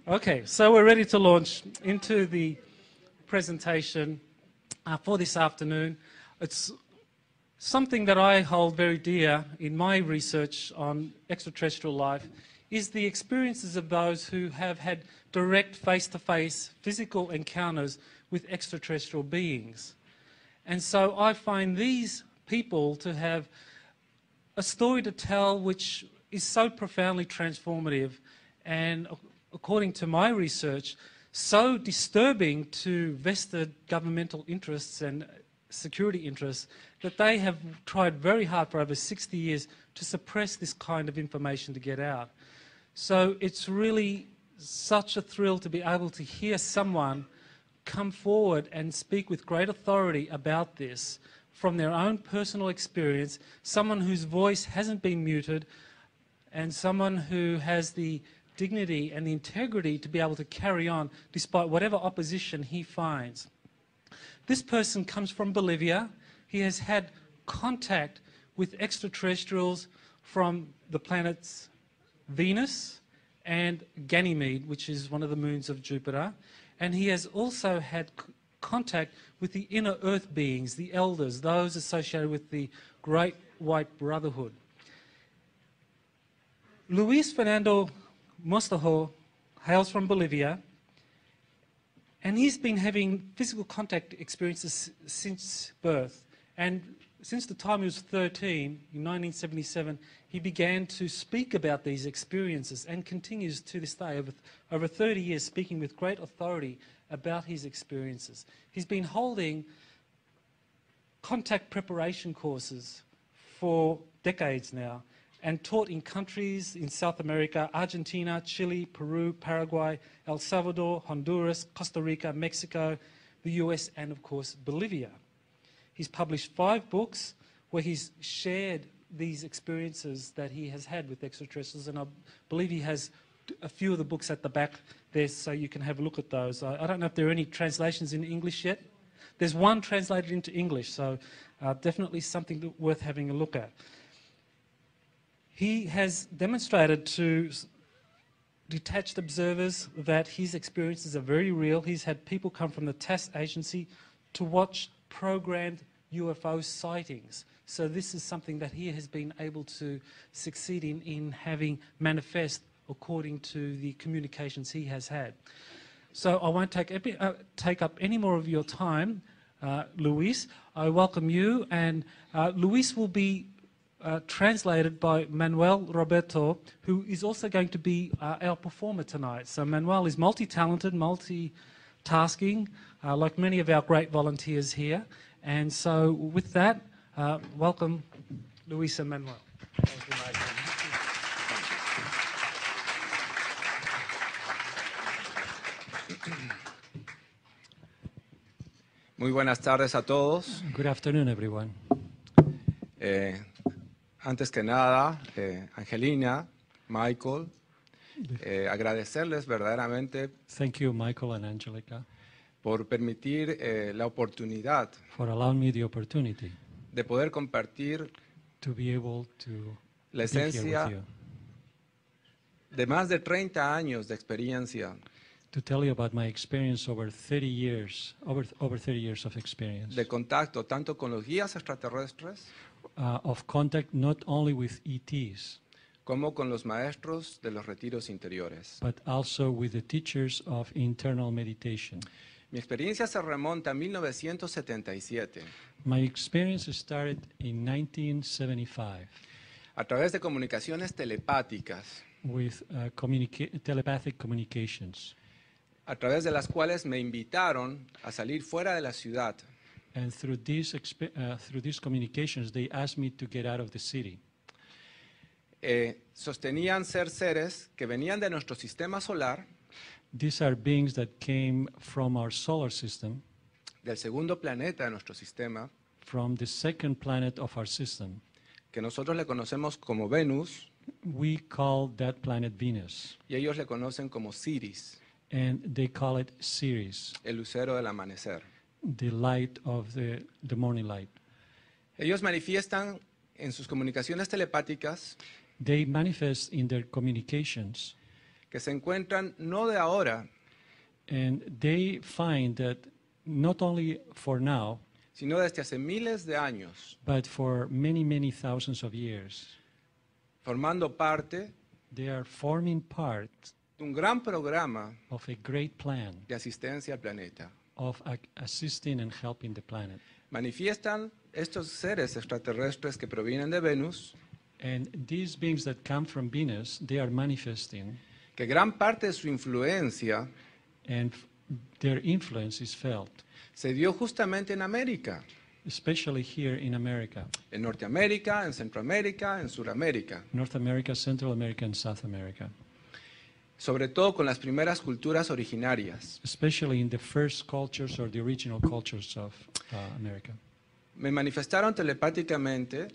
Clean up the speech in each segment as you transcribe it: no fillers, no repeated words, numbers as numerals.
Okay, so we're ready to launch into the presentation for this afternoon. It's something that I hold very dear in my research on extraterrestrial life is the experiences of those who have had direct face-to-face physical encounters with extraterrestrial beings. And so I find these people to have a story to tell which is so profoundly transformative and, according to my research, so disturbing to vested governmental interests and security interests that they have tried very hard for over 60 years to suppress this kind of information to get out. So it's really such a thrill to be able to hear someone come forward and speak with great authority about this from their own personal experience, someone whose voice hasn't been muted, and someone who has the dignity and the integrity to be able to carry on despite whatever opposition he finds. This person comes from Bolivia. He has had contact with extraterrestrials from the planets Venus and Ganymede, which is one of the moons of Jupiter. And he has also had contact with the inner earth beings, the elders, those associated with the Great White Brotherhood. Luis Fernando Mostojo hails from Bolivia, and he's been having physical contact experiences since birth. And since the time he was 13, in 1977, he began to speak about these experiences and continues to this day, over 30 years, speaking with great authority about his experiences. He's been holding contact preparation courses for decades now and taught in countries in South America, Argentina, Chile, Peru, Paraguay, El Salvador, Honduras, Costa Rica, Mexico, the US, and of course, Bolivia. He's published 5 books where he's shared these experiences that he has had with extraterrestrials, and I believe he has a few of the books at the back there so you can have a look at those. I don't know if there are any translations in English yet. There's one translated into English, so definitely something worth having a look at. He has demonstrated to detached observers that his experiences are very real. He's had people come from the TASS agency to watch programmed UFO sightings. So this is something that he has been able to succeed in having manifest according to the communications he has had. So I won't take up any more of your time, Luis. I welcome you, and Luis will be translated by Manuel Roberto, who is also going to be our performer tonight. So Manuel is multi-talented, multitasking, like many of our great volunteers here. And so with that, welcome Luis and Manuel. Muy buenas tardes a todos. Good afternoon, everyone. Antes que nada, Angelina, Michael, agradecerles verdaderamente Thank you, Michael and Angelica, por permitir la oportunidad for allowing me the opportunity de poder compartir to be able to la be here esencia with you, de más de 30 años de experiencia to tell you about my experience over 30 years, over 30 years of experience, de contacto tanto con los guías extraterrestres of contact not only with ETs, como con los maestros de los retiros interiores. but also with the teachers of internal meditation. Mi experiencia se remonta a 1977 My experience started in 1975 a través de comunicaciones telepáticas, with telepathic communications. a través de las cuales me invitaron a salir fuera de la ciudad And through these communications, they asked me to get out of the city. Sostenían ser seres que venían de nuestro sistema solar, These are beings that came from our solar system, del segundo planeta de nuestro sistema, from the second planet of our system. que nosotros le conocemos como Venus, We call that planet Venus, y ellos le conocen como Siris, and they call it Sirius, el lucero del amanecer. the light of the morning light. Ellos manifiestan en sus comunicaciones telepáticas They manifest in their communications que se encuentran no de ahora, And they find that not only for now, sino desde hace miles de años, but for many, many thousands of years, formando parte they are forming part de un gran programa of a great plan de asistencia al planeta. of assisting and helping the planet. Manifiestan estos seres extraterrestres que provienen de Venus And these beings that come from Venus, they are manifesting, que gran parte de su influencia and their influence is felt, se dio justamente en América, especially here in America, en Norteamérica, en Centroamérica, en Suramérica, North America, Central America, and South America, sobre todo con las primeras culturas originarias. especially in the first cultures or the original cultures of America. Me manifestaron telepáticamente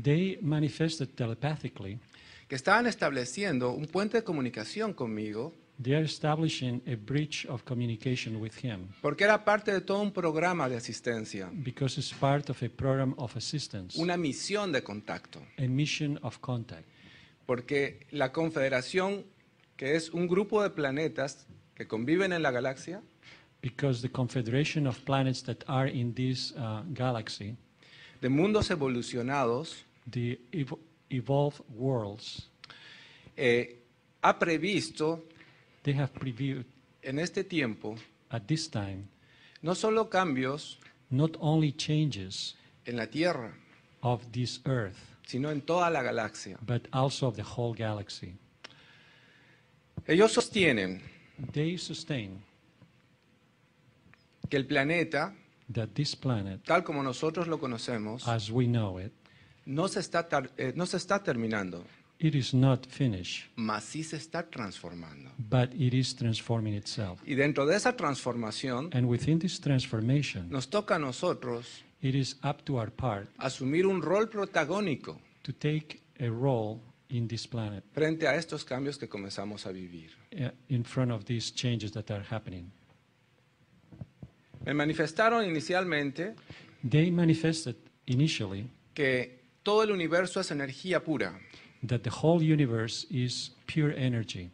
They manifested telepathically. que estaban estableciendo un puente de comunicación conmigo They are establishing a bridge of communication with him porque era parte de todo un programa de asistencia, because it's part of a program of assistance, una misión de contacto, a mission of contact. porque la Confederación, que es un grupo de planetas que conviven en la galaxia, Because the confederation of planets that are in this galaxy, de mundos evolucionados, the evolved worlds, ha previsto they have previewed en este tiempo at this time no solo cambios not only changes en la Tierra, of this earth, sino en toda la galaxia. but also of the whole galaxy. Ellos sostienen They sustain que el planeta, that this planet, tal como nosotros lo conocemos, as we know it, no se está terminando, it is not finished, mas sí se está transformando. but it is transforming itself. Y dentro de esa transformación, And within this transformation, nos toca a nosotros it is up to our part asumir un rol protagónico to take a role in this planet frente a estos cambios que comenzamos a vivir. in front of these changes that are happening. Me manifestaron inicialmente They manifested initially que todo el universo es energía pura. that the whole universe is pure energy.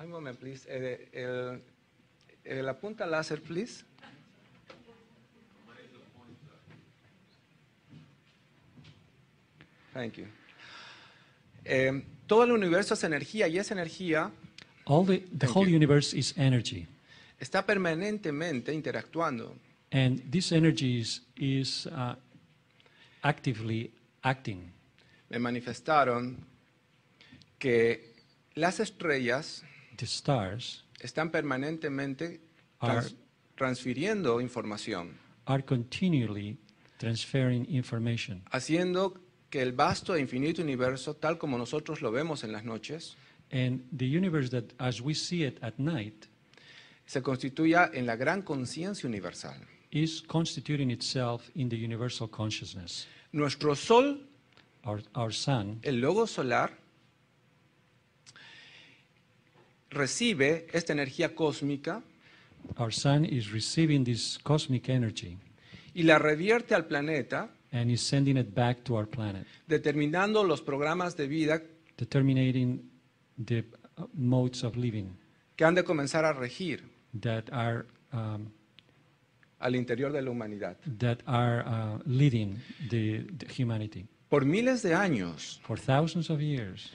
Un moment, please. La punta láser, please. Thank you. Todo el universo es energía y esa energía The Thank whole you. universe is energy. está permanentemente interactuando. And this energy is actively acting. Me manifestaron que las estrellas The stars están permanentemente Are- transfiriendo información, are continually transferring information, haciendo que el vasto e infinito universo, tal como nosotros lo vemos en las noches, and the universe that as we see it at night se constituya en la gran conciencia universal. is constituting itself in the universal consciousness. Nuestro Sol, Our sun, el logo solar, recibe esta energía cósmica our sun is receiving this cosmic energy y la revierte al planeta, and is sending it back to our planet, determinando los programas de vida determining the modes of living que han de comenzar a regir that are al interior de la humanidad. leading the humanity. Por miles de años, For thousands of years,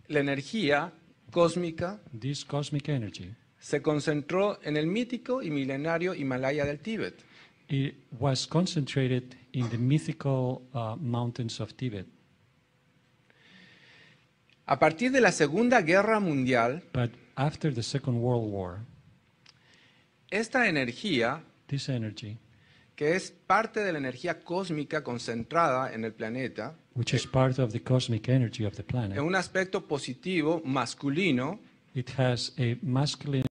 la energía cósmica this cosmic energy, se concentró en el mítico y milenario Himalaya del Tíbet. it was concentrated in the mythical mountains of Tibet. A partir de la Segunda Guerra Mundial, But after the Second World War, esta energía, this energy, que es parte de la energía cósmica concentrada en el planeta, which is part of the cosmic energy of the en planet, un aspecto positivo, masculino, it has a masculine